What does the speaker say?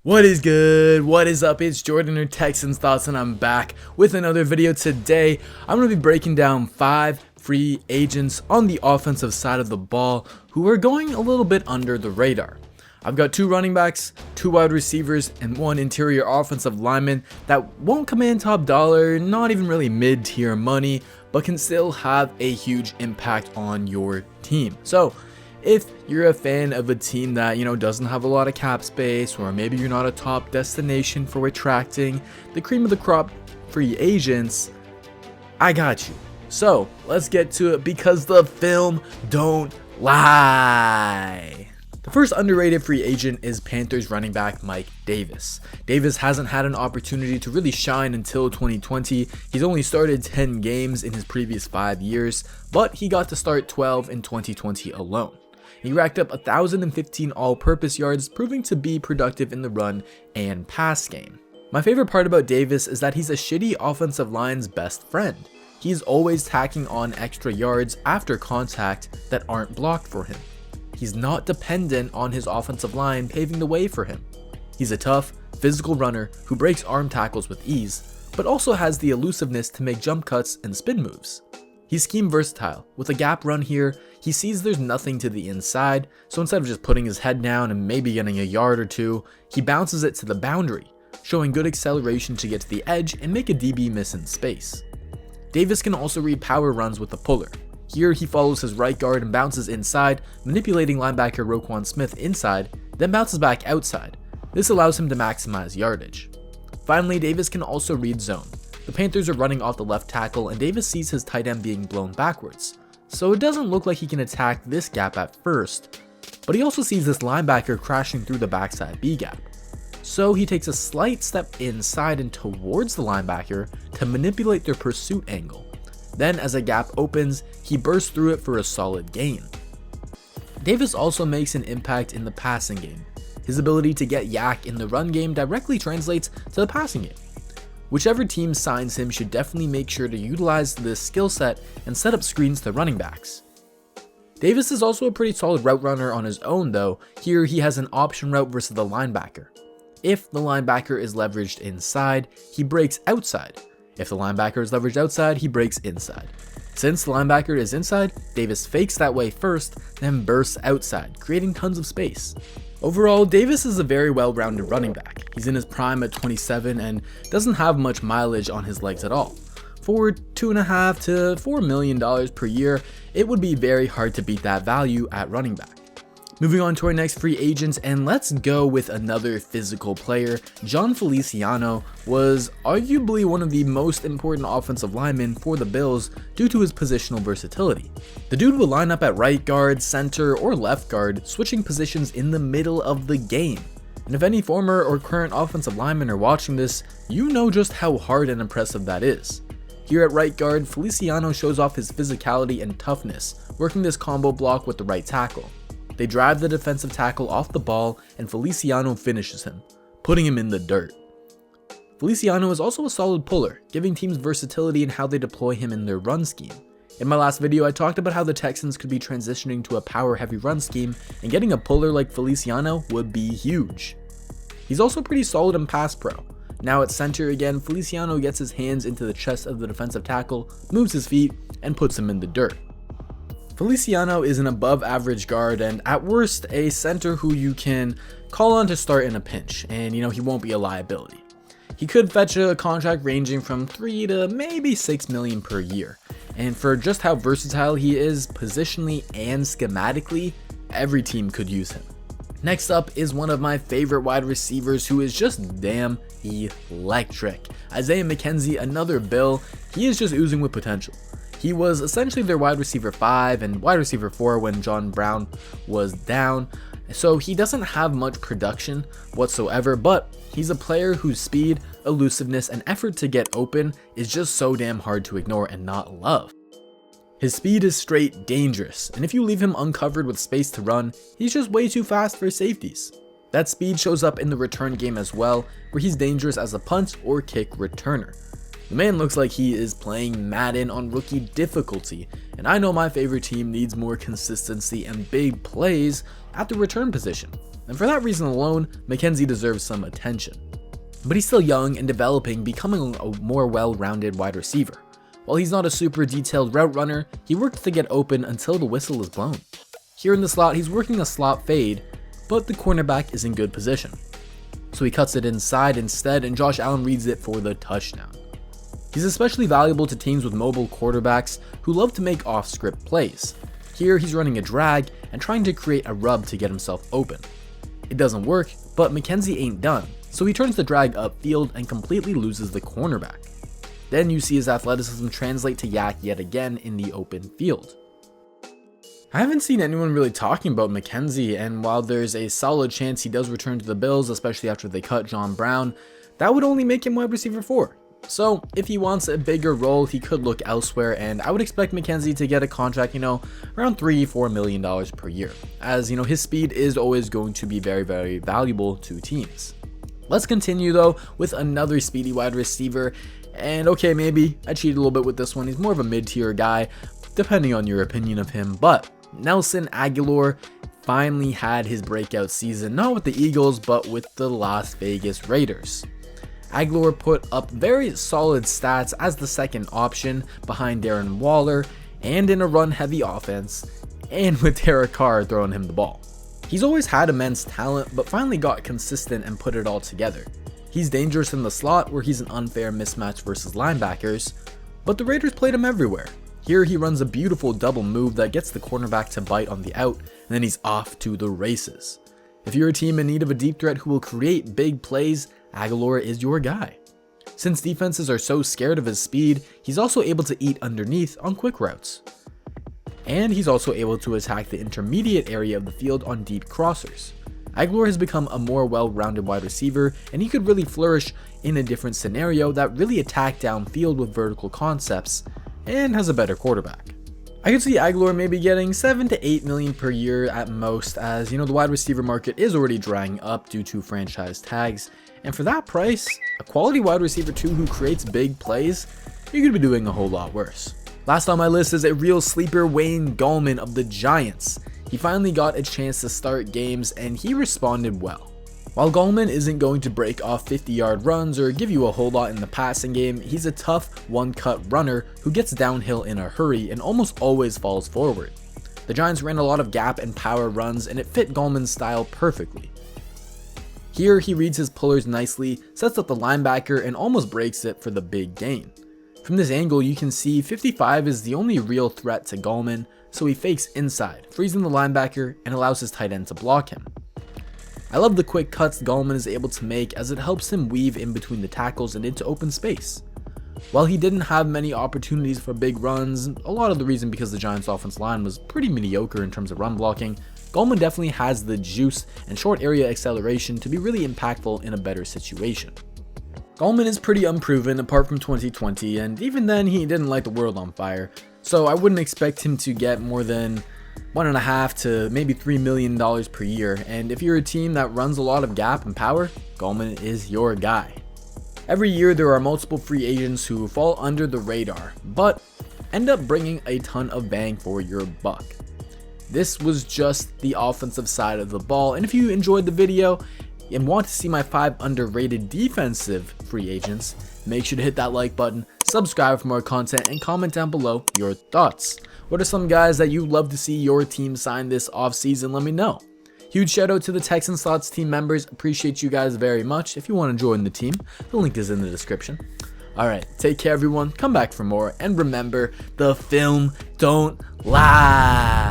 What is good? What is up? It's Jordan or Texans Thoughts, and I'm back with another video. Today I'm going to be breaking down 5 free agents on the offensive side of the ball who are going a little bit under the radar. I've got 2 running backs, 2 wide receivers, and 1 interior offensive lineman that won't command top dollar, not even really mid-tier money, but can still have a huge impact on your team. So if you're a fan of a team that, doesn't have a lot of cap space, or maybe you're not a top destination for attracting the cream of the crop free agents, I got you. So let's get to it because the film don't lie. The first underrated free agent is Panthers running back Mike Davis. Davis hasn't had an opportunity to really shine until 2020. He's only started 10 games in his previous 5 years, but he got to start 12 in 2020 alone. He racked up 1,015 all-purpose yards, proving to be productive in the run and pass game. My favorite part about Davis is that he's a shitty offensive line's best friend. He's always tacking on extra yards after contact that aren't blocked for him. He's not dependent on his offensive line paving the way for him. He's a tough, physical runner who breaks arm tackles with ease, but also has the elusiveness to make jump cuts and spin moves. He's scheme versatile. With a gap run here, he sees there's nothing to the inside, so instead of just putting his head down and maybe getting a yard or two, he bounces it to the boundary, showing good acceleration to get to the edge and make a DB miss in space. Davis can also read power runs with a puller. Here he follows his right guard and bounces inside, manipulating linebacker Roquan Smith inside, then bounces back outside. This allows him to maximize yardage. Finally, Davis can also read zone. The Panthers are running off the left tackle and Davis sees his tight end being blown backwards, so it doesn't look like he can attack this gap at first, but he also sees this linebacker crashing through the backside B gap. So he takes a slight step inside and towards the linebacker to manipulate their pursuit angle. Then as a gap opens, he bursts through it for a solid gain. Davis also makes an impact in the passing game. His ability to get yak in the run game directly translates to the passing game. Whichever team signs him should definitely make sure to utilize this skill set and set up screens to running backs. Davis is also a pretty solid route runner on his own though. Here he has an option route versus the linebacker. If the linebacker is leveraged inside, he breaks outside. If the linebacker is leveraged outside, he breaks inside. Since the linebacker is inside, Davis fakes that way first, then bursts outside, creating tons of space. Overall, Davis is a very well-rounded running back. He's in his prime at 27 and doesn't have much mileage on his legs at all. For $2.5 to $4 million per year, it would be very hard to beat that value at running back. Moving on to our next free agents, and let's go with another physical player. Jon Feliciano was arguably one of the most important offensive linemen for the Bills due to his positional versatility. The dude would line up at right guard, center, or left guard, switching positions in the middle of the game. And if any former or current offensive linemen are watching this, you know just how hard and impressive that is. Here at right guard, Feliciano shows off his physicality and toughness, working this combo block with the right tackle. They drive the defensive tackle off the ball and Feliciano finishes him, putting him in the dirt. Feliciano is also a solid puller, giving teams versatility in how they deploy him in their run scheme. In my last video, I talked about how the Texans could be transitioning to a power-heavy run scheme, and getting a puller like Feliciano would be huge. He's also pretty solid in pass pro. Now at center again, Feliciano gets his hands into the chest of the defensive tackle, moves his feet, and puts him in the dirt. Feliciano is an above average guard and at worst a center who you can call on to start in a pinch, and he won't be a liability. He could fetch a contract ranging from 3 to maybe 6 million per year, and for just how versatile he is positionally and schematically, every team could use him. Next up is one of my favorite wide receivers who is just damn electric. Isaiah McKenzie, another Bill. He is just oozing with potential. He was essentially their wide receiver 5 and wide receiver 4 when John Brown was down, so he doesn't have much production whatsoever, but he's a player whose speed, elusiveness, and effort to get open is just so damn hard to ignore and not love. His speed is straight dangerous, and if you leave him uncovered with space to run, he's just way too fast for safeties. That speed shows up in the return game as well, where he's dangerous as a punt or kick returner. The man looks like he is playing Madden on rookie difficulty, and I know my favorite team needs more consistency and big plays at the return position. and for that reason alone, McKenzie deserves some attention. But he's still young and developing, becoming a more well-rounded wide receiver. While he's not a super detailed route runner, he works to get open until the whistle is blown. Here in the slot, he's working a slot fade, but the cornerback is in good position. So he cuts it inside instead, and Josh Allen reads it for the touchdown. He's especially valuable to teams with mobile quarterbacks who love to make off-script plays. Here, he's running a drag and trying to create a rub to get himself open. It doesn't work, but McKenzie ain't done, so he turns the drag upfield and completely loses the cornerback. Then you see his athleticism translate to yak yet again in the open field. I haven't seen anyone really talking about McKenzie, and while there's a solid chance he does return to the Bills, especially after they cut John Brown, that would only make him wide receiver 4. So if he wants a bigger role, he could look elsewhere, and I would expect McKenzie to get a contract, around $3-4 million per year, as his speed is always going to be very, very valuable to teams. Let's continue though with another speedy wide receiver, and okay, maybe I cheated a little bit with this one. He's more of a mid-tier guy, depending on your opinion of him, but Nelson Agholor finally had his breakout season, not with the Eagles, but with the Las Vegas Raiders. Agholor put up very solid stats as the second option behind Darren Waller and in a run-heavy offense, and with Derek Carr throwing him the ball. He's always had immense talent, but finally got consistent and put it all together. He's dangerous in the slot where he's an unfair mismatch versus linebackers, but the Raiders played him everywhere. Here he runs a beautiful double move that gets the cornerback to bite on the out, and then he's off to the races. If you're a team in need of a deep threat who will create big plays, Agholor is your guy. Since defenses are so scared of his speed, he's also able to eat underneath on quick routes. And he's also able to attack the intermediate area of the field on deep crossers. Agholor has become a more well-rounded wide receiver, and he could really flourish in a different scenario that really attack downfield with vertical concepts, and has a better quarterback. I could see Agholor maybe getting $7 to $8 million per year at most, as the wide receiver market is already drying up due to franchise tags, and for that price, a quality wide receiver 2 who creates big plays, you could be doing a whole lot worse. Last on my list is a real sleeper, Wayne Gallman of the Giants. He finally got a chance to start games, and he responded well. While Gallman isn't going to break off 50-yard runs or give you a whole lot in the passing game, he's a tough one-cut runner who gets downhill in a hurry and almost always falls forward. The Giants ran a lot of gap and power runs, and it fit Gallman's style perfectly. Here he reads his pullers nicely, sets up the linebacker, and almost breaks it for the big gain. From this angle you can see 55 is the only real threat to Gallman, so he fakes inside, freezing the linebacker and allows his tight end to block him. I love the quick cuts Gallman is able to make as it helps him weave in between the tackles and into open space. While he didn't have many opportunities for big runs, a lot of the reason because the Giants' offensive line was pretty mediocre in terms of run blocking, Gallman definitely has the juice and short area acceleration to be really impactful in a better situation. Gallman is pretty unproven apart from 2020, and even then he didn't light the world on fire, so I wouldn't expect him to get more than $1.5 to maybe $3 million per year, and if you're a team that runs a lot of gap and power, Gallman is your guy. Every year there are multiple free agents who fall under the radar, but end up bringing a ton of bang for your buck. This was just the offensive side of the ball, and if you enjoyed the video and want to see my 5 underrated defensive free agents, make sure to hit that like button, subscribe for more content, and comment down below your thoughts. What are some guys that you'd love to see your team sign this offseason? Let me know. Huge shout out to the Texans Slots team members. Appreciate you guys very much. If you want to join the team, the link is in the description. Alright, take care everyone, come back for more, and remember, the film don't lie.